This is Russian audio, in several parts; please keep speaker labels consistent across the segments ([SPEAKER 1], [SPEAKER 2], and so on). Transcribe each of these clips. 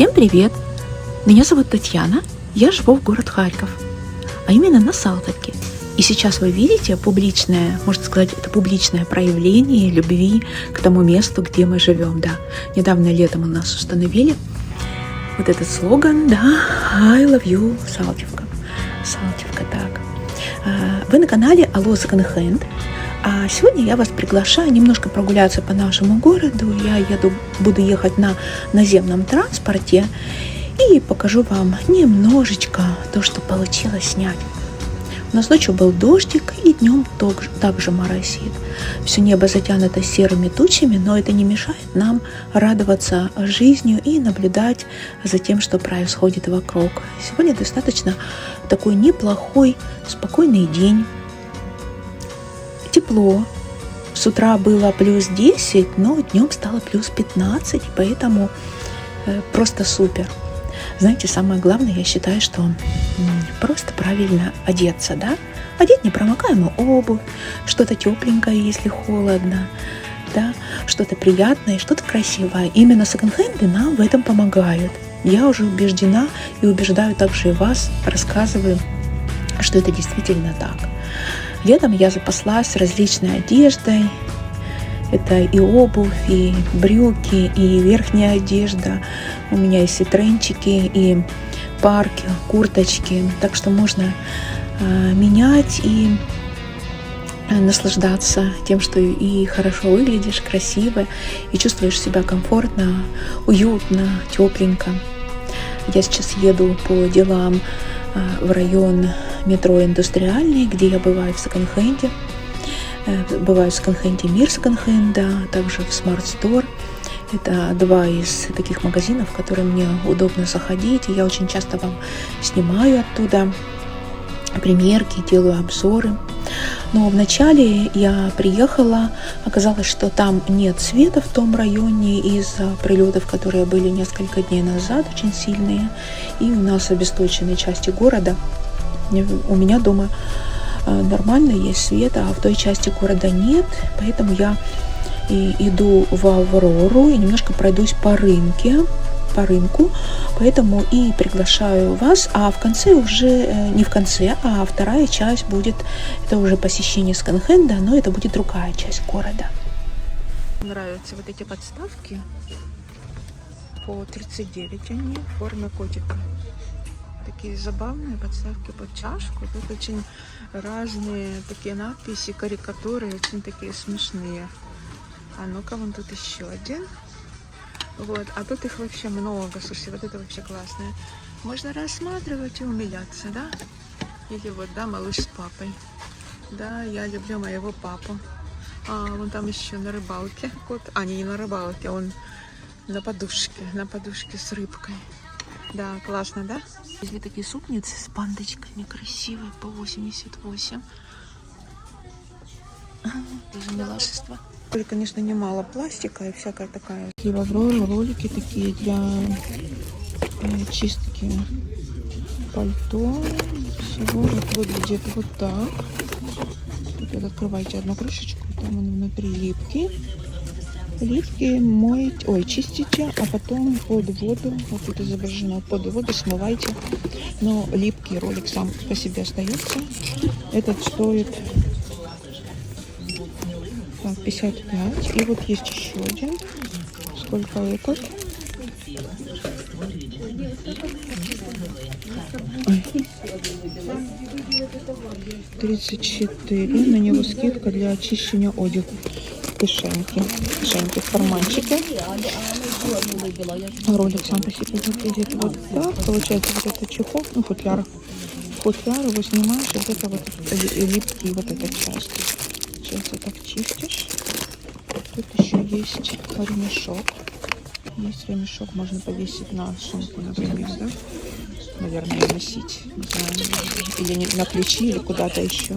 [SPEAKER 1] Всем привет! Меня зовут Татьяна, я живу в город Харьков, а именно на Салтовке. И сейчас вы видите публичное, можно сказать, это публичное проявление любви к тому месту, где мы живем. Да, недавно летом у нас установили вот этот слоган, да, I love you, Салтовка. Салтовка, так. Вы на канале Алло Second Hand. А сегодня я вас приглашаю немножко прогуляться по нашему городу. Я буду ехать на наземном транспорте и покажу вам немножечко то, что получилось снять. У нас ночью был дождик, и днем также моросит. Все небо затянуто серыми тучами, но это не мешает нам радоваться жизнью и наблюдать за тем, что происходит вокруг. Сегодня достаточно такой неплохой, спокойный день. Тепло. С утра было плюс 10, но днем стало плюс 15, поэтому просто супер. Знаете, самое главное, я считаю, что просто правильно одеться, да? Одеть непромокаемую обувь, что-то тепленькое, если холодно, да? Что-то приятное, что-то красивое. Именно секонд-хенды нам в этом помогают. Я уже убеждена и убеждаю также и вас, рассказываю, что это действительно так. Летом я запаслась различной одеждой. Это и обувь, и брюки, и верхняя одежда. У меня есть и тренчики, и парки, курточки. Так что можно менять и наслаждаться тем, что и хорошо выглядишь, красиво, и чувствуешь себя комфортно, уютно, тепленько. Я сейчас еду по делам в район метро Индустриальный, где я бываю в секонд-хенде. Бываю в секонд-хенде Мир секонд-хенда, также в Smart Store. Это два из таких магазинов, в которые мне удобно заходить. И я очень часто вам снимаю оттуда примерки, делаю обзоры. Но вначале я приехала, оказалось, что там нет света в том районе из-за прилетов, которые были несколько дней назад, очень сильные. И у нас в обесточенной части города, у меня дома нормально есть свет, а в той части города нет. Поэтому я иду в Аврору и немножко пройдусь по рынку, поэтому и приглашаю вас, а в конце уже, не в конце, а вторая часть будет, это уже посещение секонд-хенда, но это будет другая часть города. Нравятся вот эти подставки, по 39 они в форме котика. Такие забавные подставки под чашку, тут очень разные такие надписи, карикатуры, очень такие смешные. А ну-ка, вон тут еще один. Вот, а тут их вообще много, слушайте, вот это вообще классное. Можно рассматривать и умиляться, да? Или вот, да, малыш с папой. Да, я люблю моего папу. А, вон там еще на рыбалке кот. А, не на рыбалке, он на подушке с рыбкой. Да, классно, да? Есть такие супницы с бандочками красивые, по 88. Даже милашество. Конечно, немало пластика и всякая такая. И в Авроре ролики такие для чистки пальто. Всего вот выглядит вот так. Вот открываете одну крышечку, там он внутри липкий. Чистите, а потом под воду, вот тут изображено, под воду смывайте. Но липкий ролик сам по себе остается. Этот стоит 55. И вот есть еще один. Сколько этот? 34. На него скидка для очищения одежды. Кишеньки в карманчике. Ролик сам по себе выглядит вот так. Получается вот это чехол, футляр. Футляр его снимаешь, вот это вот липкий вот эта часть. Сейчас ты так чистишь. Тут еще есть ремешок. Есть ремешок, можно повесить на сумку, например, да? Наверное, носить. Не знаю, или на плечи, или куда-то еще.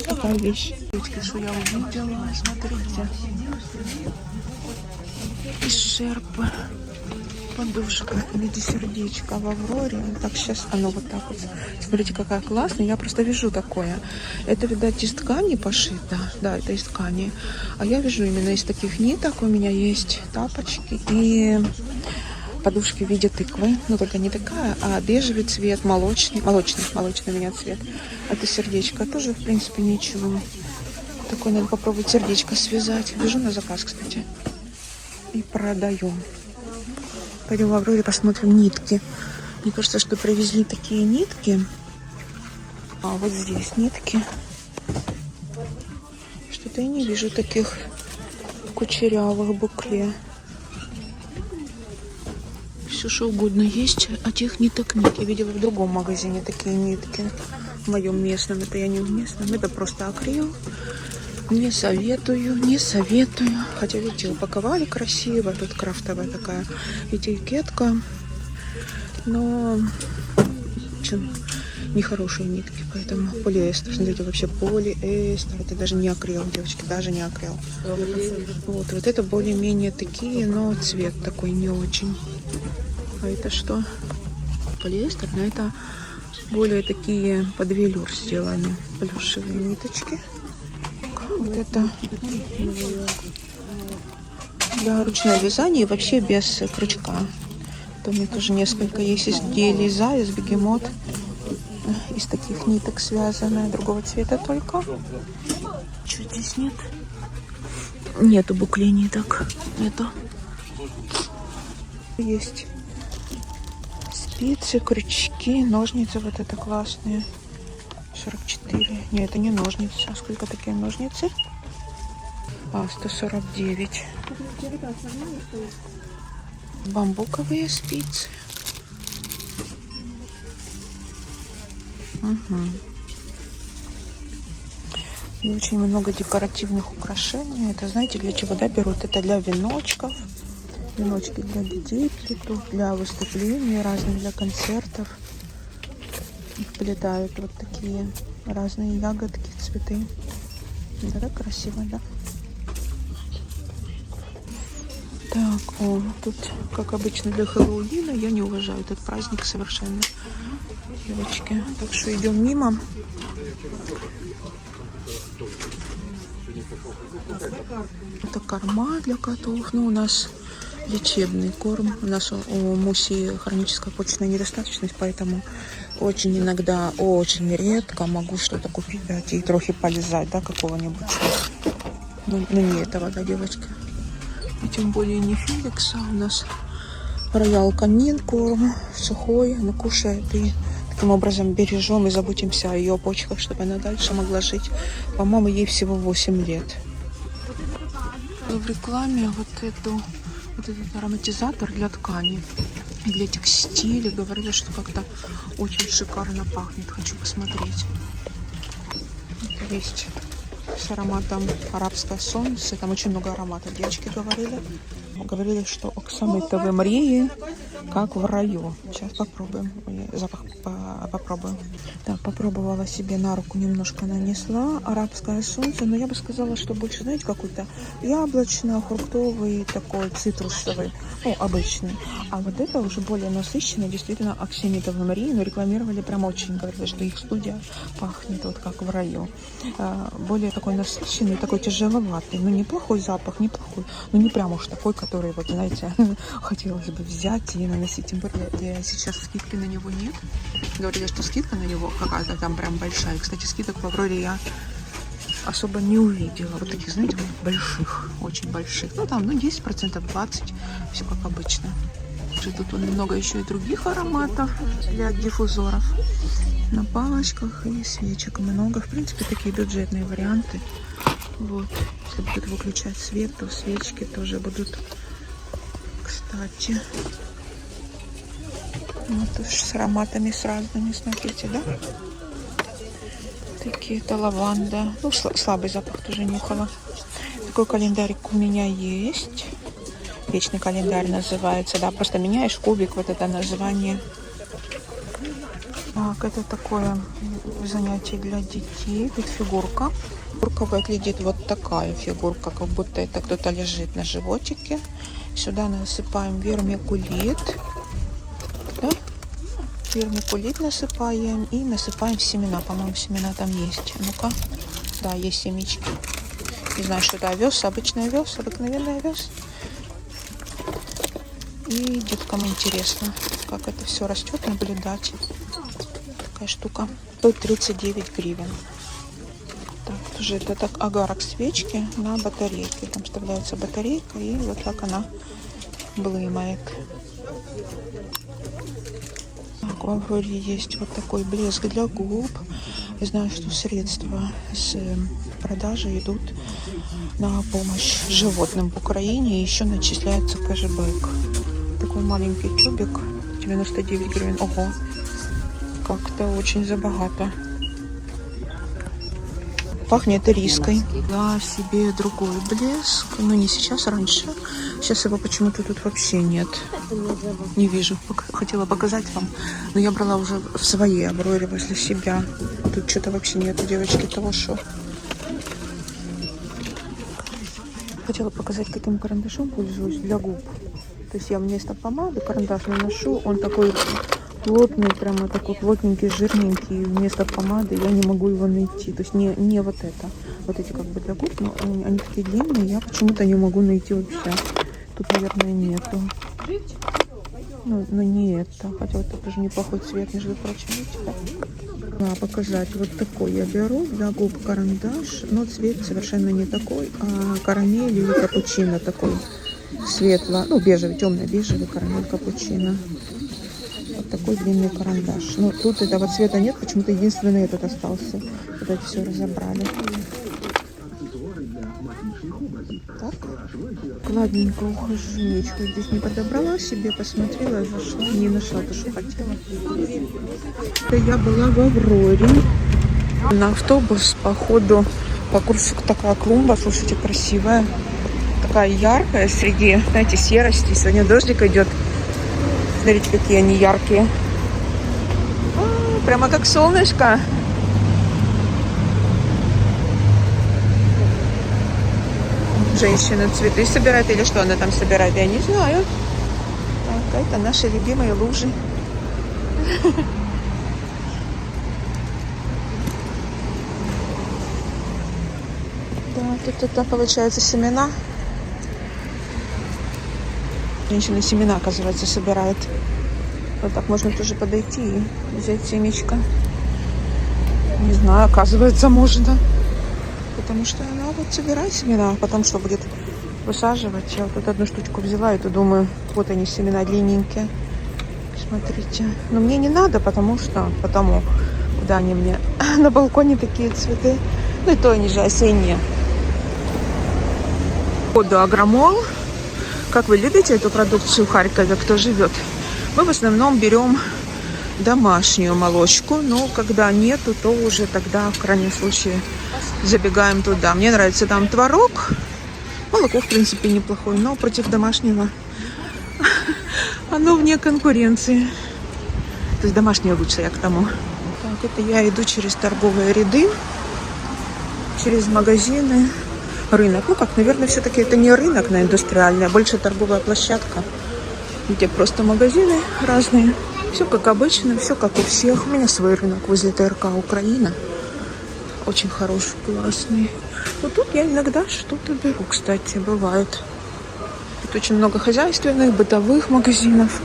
[SPEAKER 1] Такая вещь. Что я увидела, смотрите. Из шерпы. Подушка в виде сердечка в Авроре. Так, сейчас оно вот так вот. Смотрите, какая классная. Я просто вижу такое. Это, видать, из ткани пошито. Да, это из ткани. А я вижу именно из таких ниток. У меня есть тапочки и подушки в виде тыквы. Но только не такая, а бежевый цвет, молочный у меня цвет. Это сердечко тоже, в принципе, ничего. Такой надо попробовать сердечко связать. Вяжу на заказ, кстати. И продаю. Пойдем в Авроре посмотрим нитки. Мне кажется, что привезли такие нитки. А вот здесь нитки. Что-то я не вижу таких кучерявых букле. Все что угодно есть, а тех ниток нет. Я видела в другом магазине такие нитки. В моем местном. Это я не в местном. Это просто акрил. Не советую, не советую. Хотя, видите, упаковали красиво. Тут крафтовая такая этикетка. Но нехорошие нитки. Поэтому полиэстер. Смотрите, вообще полиэстер. Это даже не акрил, девочки. Даже не акрил. Вот это более-менее такие, но цвет такой не очень. А это что? Полиэстер, но это более такие под велюр сделаны. Плюшевые ниточки. Вот это для ручного вязания и вообще без крючка. То у меня тоже несколько есть изделий. Заяц, бегемот. Из таких ниток связанная. Другого цвета только. Что здесь нет? Нету буклей ниток. Нету. Есть спицы, крючки, ножницы. Вот это классные. 44. Нет, это не ножницы. А сколько такие ножницы? 149. Бамбуковые спицы. Угу. И очень много декоративных украшений. Это, знаете, для чего, да, берут? Это для веночков. Веночки для детей плетут, для выступлений разных, для концертов. Вплетают вот такие разные ягодки, цветы. Да, так красиво, да? Так, тут, как обычно, для Хэллоуина я не уважаю этот праздник совершенно, девочки. Так что идем мимо. Это корма для котов. Ну, у нас лечебный корм. У нас у Муси хроническая почечная недостаточность, поэтому очень иногда, очень редко могу что-то купить, дать ей трохи полезать, да, какого-нибудь. Но не этого, да, девочки. И тем более не Феликса. У нас роял канин корм сухой, она кушает, и таким образом бережем и заботимся о ее почках, чтобы она дальше могла жить. По-моему, ей всего 8 лет. В рекламе вот этот ароматизатор для ткани, для текстиля. Говорили, что как-то очень шикарно пахнет. Хочу посмотреть. Это есть с ароматом арабское солнце. Там очень много ароматов, девочки говорили. Говорили, что оксамитовые мрии, как в раю. Сейчас попробуем. Запах попробуем. Так, попробовала себе на руку, немножко нанесла. Арабское солнце. Но я бы сказала, что больше, знаете, какой-то яблочно-фруктовый, такой цитрусовый. Ну, обычный. А вот это уже более насыщенный, действительно, оксамитовые мрии. Но рекламировали прям очень. Говорили, что их студия пахнет вот как в раю. Более такой насыщенный, такой тяжеловатый. Ну, неплохой запах, неплохой. Но не прям уж такой, который, вот, знаете, хотелось бы взять и наносить. Тем более, сейчас скидки на него нет. Говорили, что скидка на него какая-то там прям большая. Кстати, скидок в Авроре я особо не увидела. Вот таких, знаете, больших, очень больших. Ну, там, 10%, 20%. Все как обычно. Тут много еще и других ароматов для диффузоров. На палочках и свечек много. В принципе, такие бюджетные варианты. Вот. Если будут выключать свет, то свечки тоже будут, кстати. Вот с ароматами с разными, смотрите, да? Такие-то лаванда. Ну, слабый запах тоже нюхала. Такой календарик у меня есть. Вечный календарь называется. Да, просто меняешь кубик, вот это название. Так, это такое занятие для детей. Тут фигурка. Фигурка выглядит вот такая фигурка, как будто это кто-то лежит на животике. Сюда насыпаем вермикулит. Да? Вермикулит насыпаем и насыпаем семена. По-моему, семена там есть. Ну-ка. Да, есть семечки. Не знаю, что это овес, обычный овес, обыкновенный овес. И деткам интересно, как это все растет, наблюдать. Такая штука. Стоит 39 гривен. Так, тоже это так агарок свечки на батарейке. Там вставляется батарейка, и вот так она блымает. Так, в Авроре есть вот такой блеск для губ. Я знаю, что средства с продажи идут на помощь животным в Украине. И еще начисляется кэшбэк. Такой маленький тюбик, 99 гривен. Ого, как-то очень забогато. Пахнет ириской. Да, себе другой блеск. Но не сейчас, а раньше. Сейчас его почему-то тут вообще нет. Не вижу. Хотела показать вам. Но я брала уже в своей Авроре возле себя. Тут что-то вообще нету, девочки, того, что... Хотела показать, каким карандашом пользуюсь для губ. То есть я вместо помады карандаш наношу. Он такой плотный, прямо такой плотненький, жирненький. Вместо помады я не могу его найти. То есть не вот это. Вот эти как бы для губ, но они такие длинные. Я почему-то не могу найти вообще. Тут, наверное, нету. Но не это. Хотя вот это тоже неплохой цвет, между прочим. Видите, да? Показать. Вот такой я беру для губ карандаш. Но цвет совершенно не такой, а карамель или капучино такой. Светло, ну бежевый, темно-бежевый карамель капучино. Вот такой длинный карандаш. Но тут этого цвета нет, почему-то единственный этот остался. Вот это все разобрали. Так, ладненько ухожу. Ничего здесь не подобрала себе, посмотрела, зашла, не нашла то, что хотела. Это я была в Авроре. На автобус, походу, по курсу такая клумба, слушайте, красивая. Такая яркая среди, знаете, серости. Сегодня дождик идет. Смотрите, какие они яркие. Прямо как солнышко. Женщина цветы собирает или что она там собирает, я не знаю. Так, это наши любимые лужи. Да, тут это получается семена. Женщина семена, оказывается, собирает. Вот так можно тоже подойти и взять семечко. Не знаю, оказывается, можно. Потому что она вот собирает семена, а потом что будет высаживать. Я вот тут одну штучку взяла и то думаю, вот они, семена длинненькие. Смотрите. Но мне не надо, потому куда они мне на балконе такие цветы. Ну и то они же осенние. Воду Агромол. Как вы любите эту продукцию в Харькове, кто живет? Мы в основном берем домашнюю молочку, но когда нету, то уже тогда в крайнем случае забегаем туда. Мне нравится там творог. Молоко, в принципе, неплохое, но против домашнего оно вне конкуренции. То есть домашнее лучше, я к тому. Так, это я иду через торговые ряды, через магазины. Рынок. Ну как, наверное, все-таки это не рынок на индустриальный, а больше торговая площадка, где просто магазины разные. Все как обычно, все как у всех. У меня свой рынок возле ТРК Украина. Очень хороший, классный. Вот тут я иногда что-то беру, кстати, бывает. Тут очень много хозяйственных, бытовых магазинов.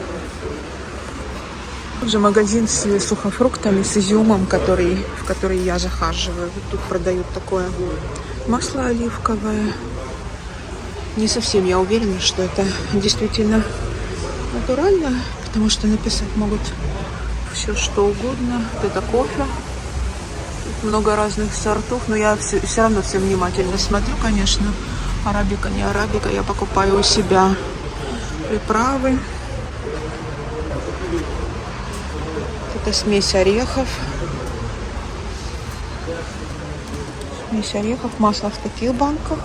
[SPEAKER 1] Тут же магазин с сухофруктами, с изюмом, в который я захаживаю. Вот тут продают такое масло оливковое. Не совсем я уверена, что это действительно натурально, потому что написать могут все что угодно. Это кофе. Тут много разных сортов, но я все равно все внимательно смотрю, конечно. Арабика, не арабика, я покупаю у себя приправы. Это смесь орехов. Смесь орехов, масло в таких банках.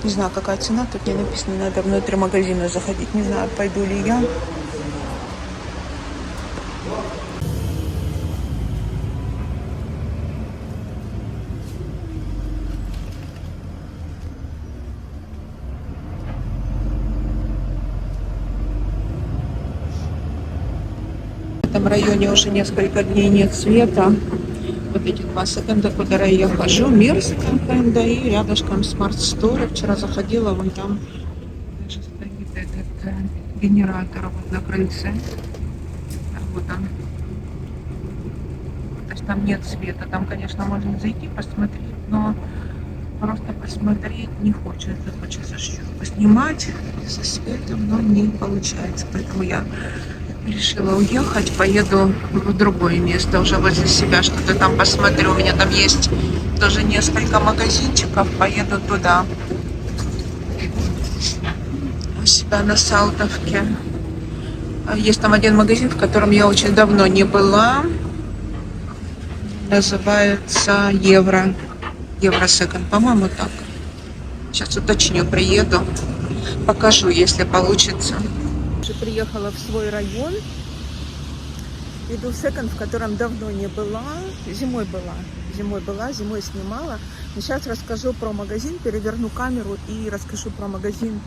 [SPEAKER 1] Не знаю, какая цена, тут не написано, надо внутрь магазина заходить. Не знаю, пойду ли я. В этом районе уже несколько дней нет света. Вот эти два секонда, куда я хожу. Мир секонд-хенда и рядышком Smart Store. Вчера заходила, вон там даже стоит этот генератор вот на крыльце. Вот он. То есть там нет света. Там, конечно, можно зайти, посмотреть, но просто посмотреть не хочется. Хочется что-то поснимать со светом, но не получается. Поэтому я решила уехать, поеду в другое место, уже возле себя что-то там посмотрю. У меня там есть тоже несколько магазинчиков, поеду туда. У себя на Салтовке. Есть там один магазин, в котором я очень давно не была. Называется Евросеконд, по-моему, так. Сейчас уточню, приеду, покажу, если получится. Уже приехала в свой район. Иду в секонд, в котором давно не была. Зимой снимала. Но сейчас расскажу про магазин, переверну камеру и расскажу про магазин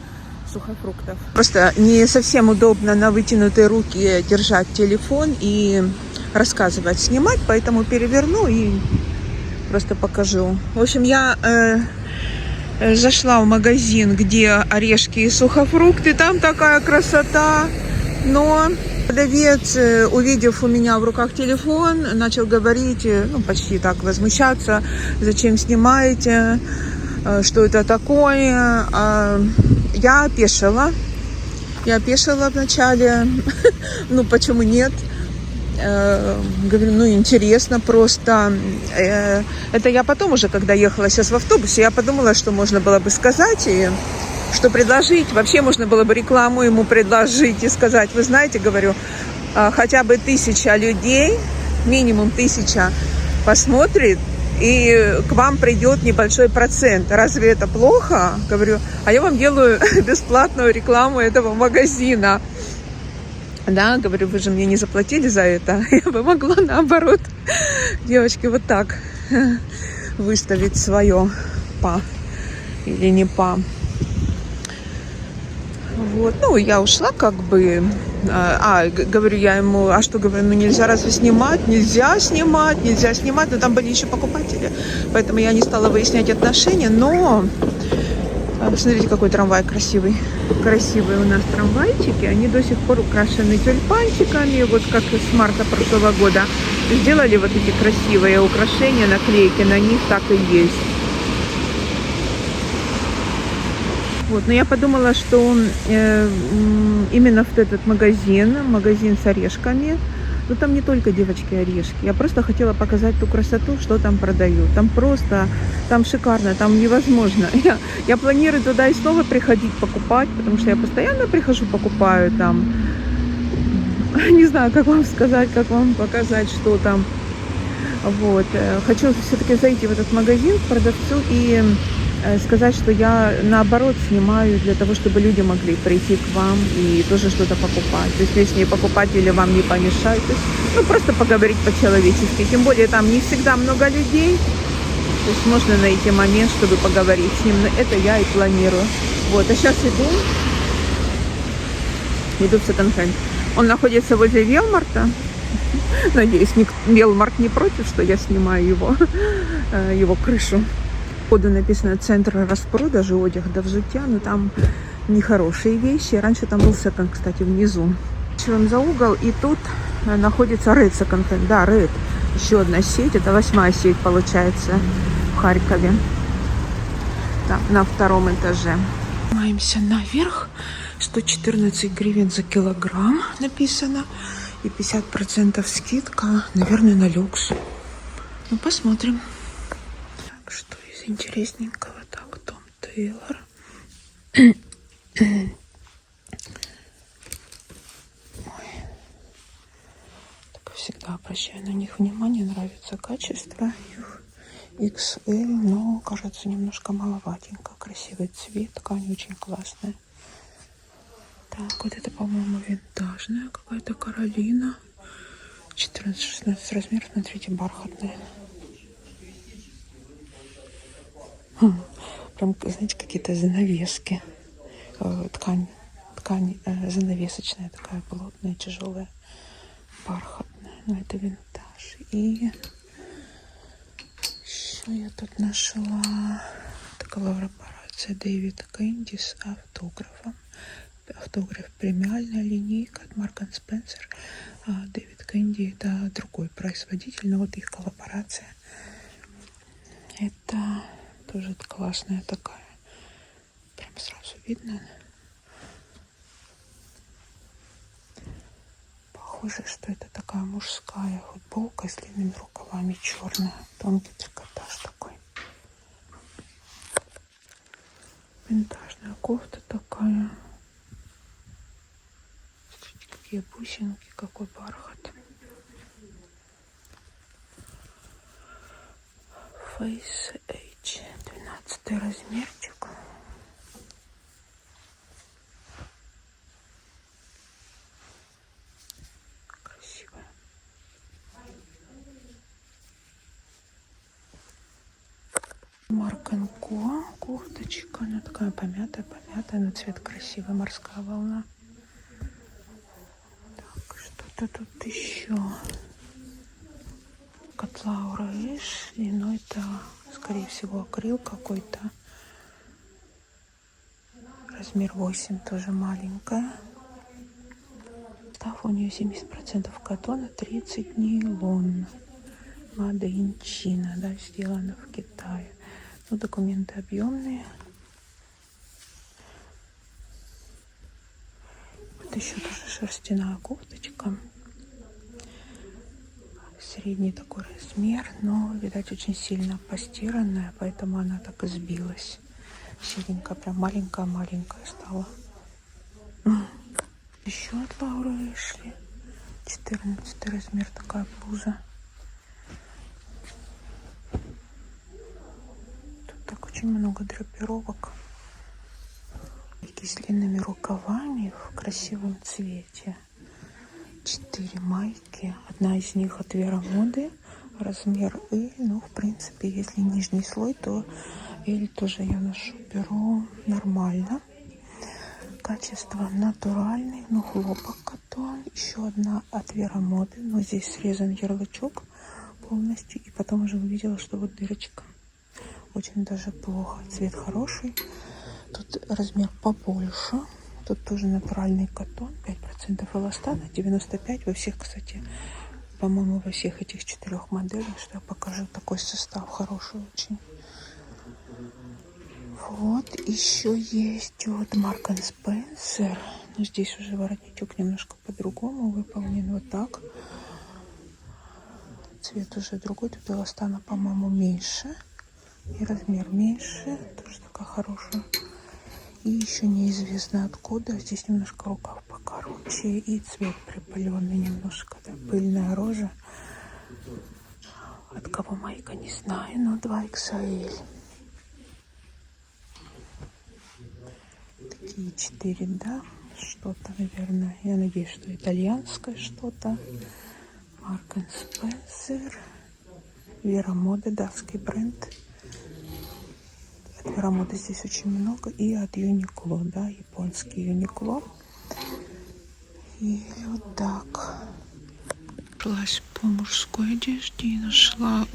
[SPEAKER 1] сухофруктов. Просто не совсем удобно на вытянутые руки держать телефон и рассказывать, снимать, поэтому переверну и просто покажу. В общем, я зашла в магазин, где орешки и сухофрукты, там такая красота, но продавец, увидев у меня в руках телефон, начал говорить, ну, почти так возмущаться, зачем снимаете, что это такое. Я опешила вначале, ну, почему нет? Говорю, ну, интересно просто. Это я потом уже, когда ехала сейчас в автобусе, я подумала, что можно было бы сказать и что предложить. Вообще можно было бы рекламу ему предложить и сказать, вы знаете, говорю, хотя бы 1000 людей, минимум 1000 посмотрит, и к вам придет небольшой процент. Разве это плохо? Говорю, а я вам делаю бесплатную рекламу этого магазина. Да, говорю, вы же мне не заплатили за это. Я бы могла наоборот, девочки, вот так выставить свое па или не па. Вот, ну, я ушла как бы. Говорю я ему, а что, говорю, ну нельзя разве снимать? Нельзя снимать, но там были еще покупатели. Поэтому я не стала выяснять отношения, но смотрите, какой трамвай красивый. Красивые у нас трамвайчики. Они до сих пор украшены тюльпанчиками. Вот как с марта прошлого года сделали вот эти красивые украшения, наклейки на них так и есть. Вот, но я подумала, что именно в этот магазин с орешками, но там не только, девочки, орешки. Я просто хотела показать ту красоту, что там продают. Там шикарно, там невозможно. Я планирую туда и снова приходить покупать, потому что я постоянно прихожу, покупаю там. Не знаю, как вам сказать, как вам показать, что там. Вот. Хочу все-таки зайти в этот магазин к продавцу и сказать, что я наоборот снимаю для того, чтобы люди могли прийти к вам и тоже что-то покупать. То есть лишние покупатели вам не помешают. То есть, ну, просто поговорить по-человечески. Тем более там не всегда много людей. То есть можно найти момент, чтобы поговорить с ним. Но это я и планирую. Вот. А сейчас иду в секонд-хенд. Он находится возле Велмарта. Надеюсь, Велмарт не против, что я снимаю его крышу. Походу написано «Центр распродажи одяг да взуття», но там нехорошие вещи. Раньше там был секонд, кстати, внизу. Чем за угол, и тут находится Red Second Hand. Да, Red. Еще одна сеть. Это 8-я сеть, получается, в Харькове. Так, на 2-м этаже. Поднимаемся наверх. 114 гривен за килограмм написано. И 50% скидка, наверное, на люкс. Ну, посмотрим. Так, что из интересненького? Так, Том Тейлор. Так, всегда обращаю на них внимание. Нравится качество их. XL, но кажется немножко маловатенько. Красивый цвет, ткань очень классная. Так, вот это, по-моему, винтажная какая-то Каролина. 14-16 размер, смотрите, бархатная. Прям, знаете, какие-то занавески. Ткань занавесочная такая, плотная, тяжелая. бархатная, но это винтаж. И еще я тут нашла коллаборация Дэвид Кенди с автографом. Автограф премиальная линейка от Марк энд Спенсер. А Дэвид Кенди это другой производитель, но вот их коллаборация. Это тоже классная такая. Прям сразу видно. Похоже, что это такая мужская футболка с длинными рукавами, черная, тонкий трикотаж такой. Винтажная кофта такая. Смотрите, какие бусинки, какой бархат. Face H, 12 размерчик. Красивая. Марк & Ко кофточка. Она такая помятая, но цвет красивый. Морская волна. Так, что-то тут еще. От Лаура Эшли, но это, скорее всего, акрил какой-то. Размер 8, тоже маленькая. Состав у нее 70% катона, 30 нейлон. Made in China, да, сделано в Китае. Ну, документы объемные. Вот еще тоже шерстяная кофточка. Средний такой размер, но, видать, очень сильно постиранная, поэтому она так и сбилась. Серенькая, прям маленькая стала. Еще от Лауры Эшли. 14 размер, такая блуза. Тут так очень много драпировок. С длинными рукавами в красивом цвете. 4 майки. Одна из них от Вера Моды. Размер L. Ну, в принципе, если нижний слой, то L тоже я ношу. Беру нормально. Качество натуральный. Ну, хлопок катон. Еще одна от Вера Моды. Но здесь срезан ярлычок полностью. И потом уже увидела, что вот дырочка. Очень даже плохо. Цвет хороший. Тут размер побольше. Тут тоже натуральный катон, 5% эластана, 95%. Во всех, кстати, по-моему, во всех этих 4 моделях, что я покажу, такой состав хороший очень. Вот, еще есть от Марк энд Спенсер. Но здесь уже воротничок немножко по-другому выполнен, вот так. Цвет уже другой, тут эластана, по-моему, меньше. И размер меньше, тоже такая хорошая. И еще неизвестно откуда. Здесь немножко рукав покороче. И цвет припыленный немножко. Да, пыльная рожа. От кого майка, не знаю. Но 2XL. Такие 4, да. Что-то, наверное. Я надеюсь, что итальянское что-то. Марк энд Спенсер. Вера Мода, датский бренд. От Вера Моды здесь очень много. И от Юникло, да, японский Юникло. И вот так. Прошлась по мужской одежде и нашла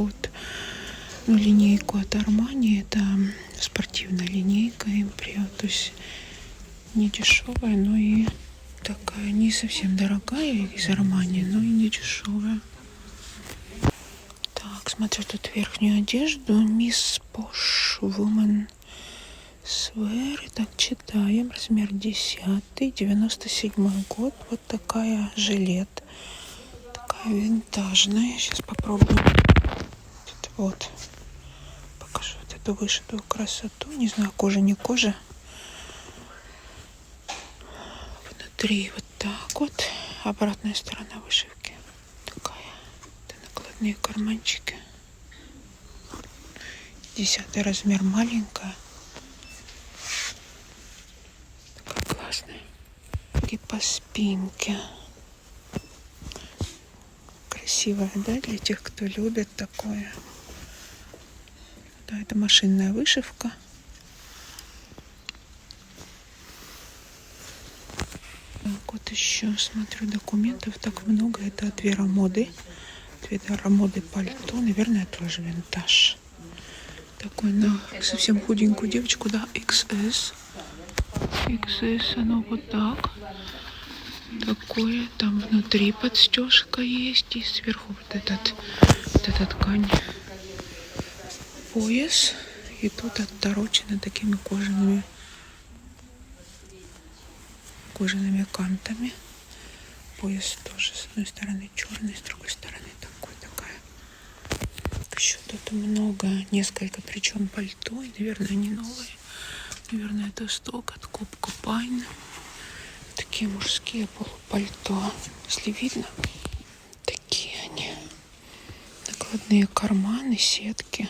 [SPEAKER 1] линейку от Армани. Это спортивная линейка Имприо. То есть не дешевая, но и такая не совсем дорогая из Армани, но и не дешевая. Так, смотрю тут верхнюю одежду. Мисс Posh Woman Swear. Так, читаем. Размер 10, 97 год. Вот такая жилет. Такая винтажная. Сейчас попробуем. Вот. Покажу вот эту вышитую красоту. Не знаю, кожа, не кожа. Внутри вот так вот. Обратная сторона вышивки. Такая. Это накладные карманчики. 10 размер, маленькая. Такая классная. И по спинке. Красивая, да, для тех, кто любит такое. Да, это машинная вышивка. Так, вот еще смотрю, документов так много. Это от Вера Моды. От Вера Моды пальто. Наверное, тоже винтаж. Такой на совсем худенькую девочку, да, XS. XS, оно вот так. Такое. Там внутри подстежка есть. И сверху вот эта ткань. Пояс. И тут отторочено такими кожаными кантами. Пояс тоже с одной стороны черный, с другой стороны такая. Еще тут много, несколько, причем пальто, и, наверное, они новые. Наверное, это сток от Копко Пайн. Такие мужские полупальто. Если видно, такие они. Накладные карманы, сетки.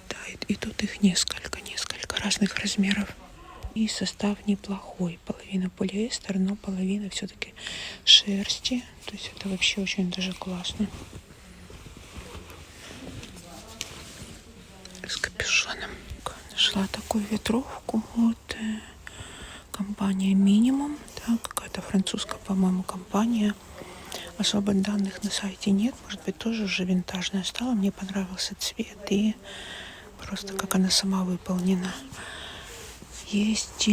[SPEAKER 1] Да, и тут их несколько разных размеров. И состав неплохой. Половина полиэстер, но половина все-таки шерсти. То есть это вообще очень даже классно. С капюшоном. Нашла такую ветровку от компании Minimum. Да, какая-то французская, по-моему, компания. Особо данных на сайте нет. Может быть, тоже уже винтажная стала. Мне понравился цвет и просто как она сама выполнена. Есть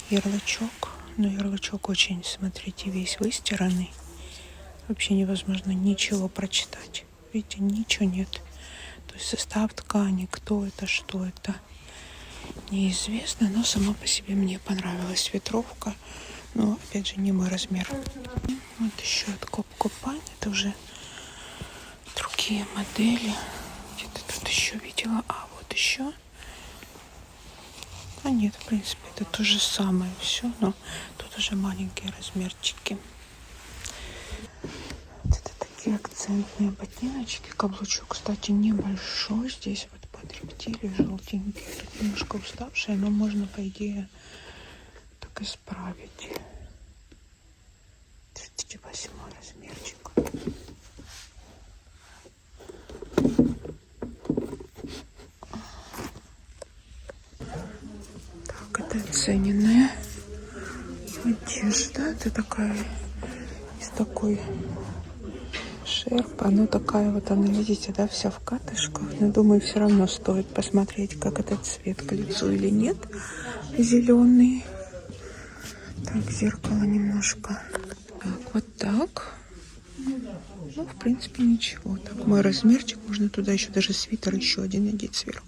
[SPEAKER 1] ярлычок. Но ярлычок очень, смотрите, весь выстиранный. Вообще невозможно ничего прочитать. Видите, ничего нет. То есть состав ткани, кто это, что это, неизвестно. Но сама по себе мне понравилась ветровка. Но, опять же, не мой размер. Вот еще от Копко Пайн. Это уже другие модели. Где-то тут еще видела. А вот еще. А нет, в принципе, это то же самое все, но тут уже маленькие размерчики. Вот это такие акцентные ботиночки. Каблучок, кстати, небольшой. Здесь вот под рептилией желтенькие. Тут немножко уставшие, но можно, по идее, так исправить. 38 размерчик. Это оцененная одежда. Это такая из такой шерпа. Она такая вот, она, видите, да, вся в катышках. Но думаю, все равно стоит посмотреть, как этот цвет к лицу или нет. Зеленый. Так, зеркало немножко. Так, вот так. Ну, в принципе, ничего. Так, мой размерчик. Можно туда еще даже свитер еще один надеть сверху.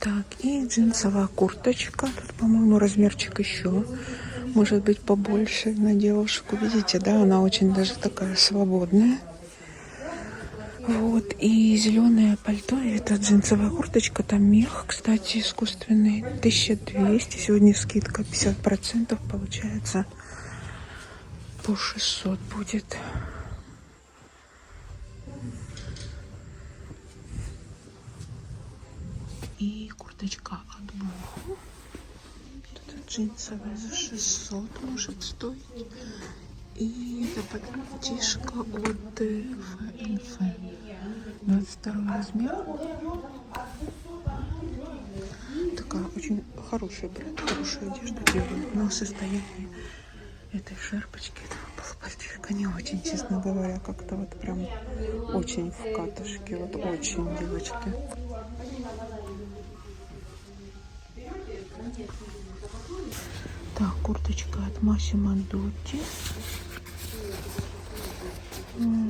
[SPEAKER 1] Так, и джинсовая курточка. Тут, по-моему, размерчик еще может быть побольше на девушку. Видите, да, она очень даже такая свободная. Вот, и зеленое пальто, и это джинсовая курточка, там мех, кстати, искусственный, 1200. Сегодня скидка 50%, получается по 600 будет. И курточка от Буху. Это джинсовая за 600 может стоить. И это пальтишко от ФНФ. 22 размер. Такая очень хорошая бренд, хорошая одежда делают. Но состояние этой шерпочки, этого пальтишка не очень, честно говоря. Как-то вот прям очень в катышке. Вот очень, девочки. Так, курточка от Massimo Dutti.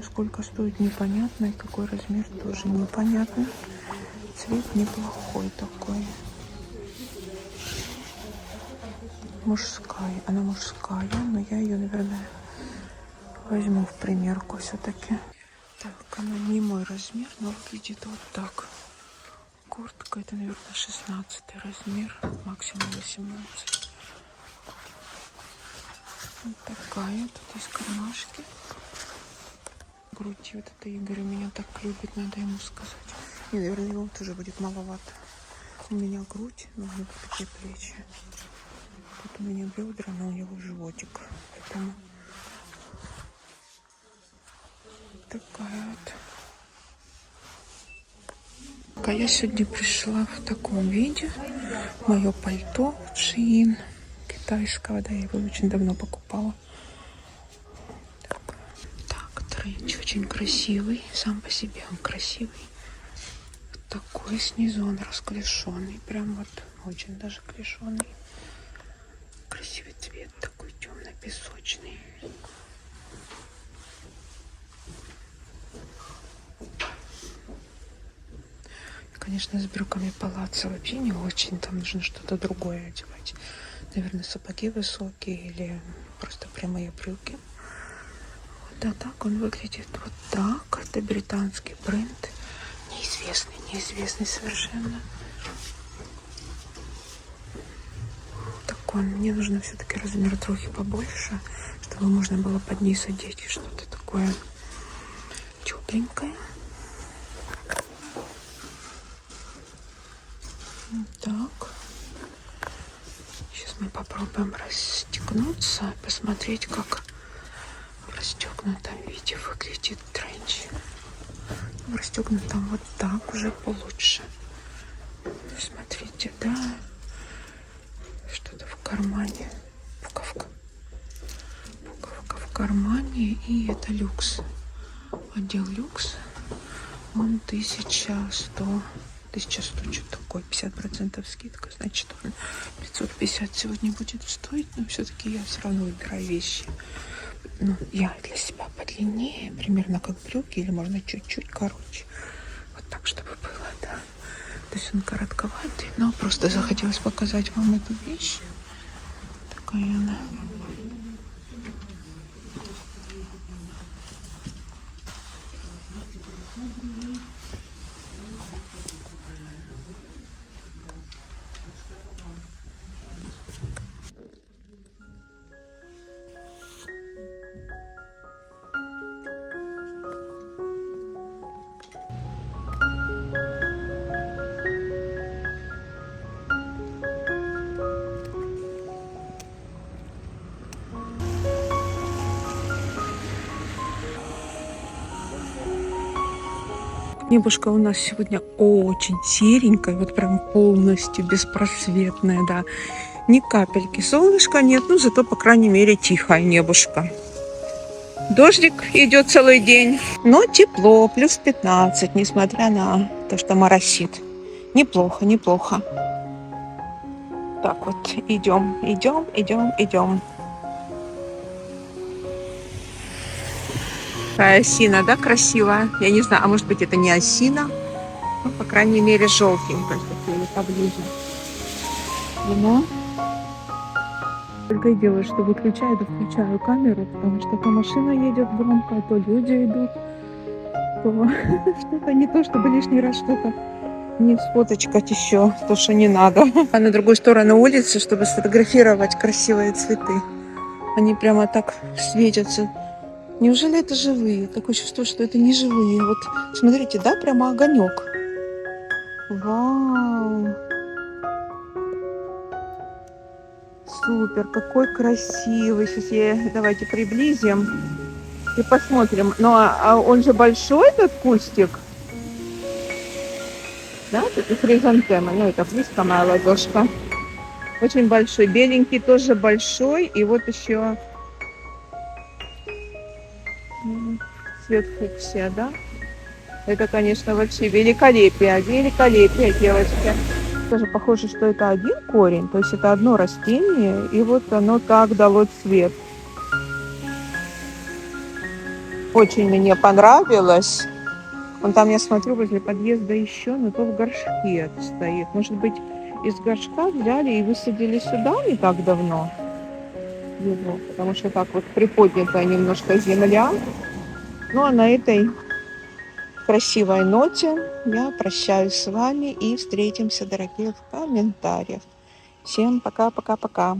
[SPEAKER 1] Сколько стоит, непонятно. И какой размер, тоже непонятно. Цвет неплохой такой. Мужская. Она мужская, но я ее, наверное, возьму в примерку все-таки. Так, она не мой размер, но выглядит вот так. Куртка, это, наверное, 16 размер, максимум 18. Вот такая. Тут есть кармашки. Грудь. Вот это Игорь у меня так любит, надо ему сказать. И, наверное, ему тоже будет маловато. У меня грудь, но у него такие плечи. Тут у меня бедра, но у него животик. Поэтому Я сегодня пришла в таком виде. Мое пальто Shein китайского, да, я его очень давно покупала. Так, тренч очень красивый, сам по себе он красивый. Вот такой снизу он расклешенный, прям вот очень даже клешеный. Красивый цвет, такой темно-песочный. Конечно, с брюками палаццо вообще не очень. Там нужно что-то другое одевать. Наверное, сапоги высокие или просто прямые брюки. Вот, а так он выглядит вот так. Это британский бренд. Неизвестный совершенно. Такой. Мне нужно все-таки размер трохи побольше, чтобы можно было под низ одеть что-то такое тепленькое. Так. Сейчас мы попробуем расстегнуться, посмотреть, как в расстегнутом виде выглядит тренч. В расстегнутом вот так уже получше. Смотрите, да, что-то в кармане, пуговка в кармане, и это люкс. Отдел люкс. Он 1100 что-то такое, 50% скидка, значит он 550 сегодня будет стоить, но все-таки я все равно выбираю вещи. Ну, я для себя подлиннее, примерно как брюки, или можно чуть-чуть короче. Вот так, чтобы было, да. То есть он коротковатый, но просто захотелось показать вам эту вещь. Такая она. Небушка у нас сегодня очень серенькая, вот прям полностью беспросветная, да. Ни капельки солнышка нет, ну зато, по крайней мере, тихое небушка. Дождик идет целый день, но тепло, плюс 15, несмотря на то, что моросит. Неплохо, неплохо. Так вот, идем. Такая осина, да, красивая. Я не знаю, а может быть это не осина. Ну, по крайней мере, желтенькая, если поближе. Ну, только и делаю, что выключаю, да включаю камеру, потому что то машина едет громко, то люди идут, то что-то не то, чтобы лишний раз что-то не сфоточкать еще, то, что не надо. А на другую сторону улицы, чтобы сфотографировать красивые цветы. Они прямо так светятся. Неужели это живые? Такое чувство, что это не живые. Вот смотрите, да, прямо огонек. Вау! Супер, какой красивый. Сейчас давайте приблизим и посмотрим. Ну, а он же большой, этот кустик? Да, это хризантема. Ну, это близко моя ладошка. Очень большой. Беленький тоже большой. И вот еще цвет фуксия, да? Это, конечно, вообще великолепие, девочки. Тоже похоже, что это один корень, то есть это одно растение, и вот оно так дало цвет. Очень мне понравилось. Вон там, я смотрю, возле подъезда еще, но то в горшке стоит. Может быть, из горшка взяли и высадили сюда не так давно его, потому что так вот приподнятая немножко земля. Ну, а на этой красивой ноте я прощаюсь с вами и встретимся, дорогие, в комментариях. Всем пока-пока-пока.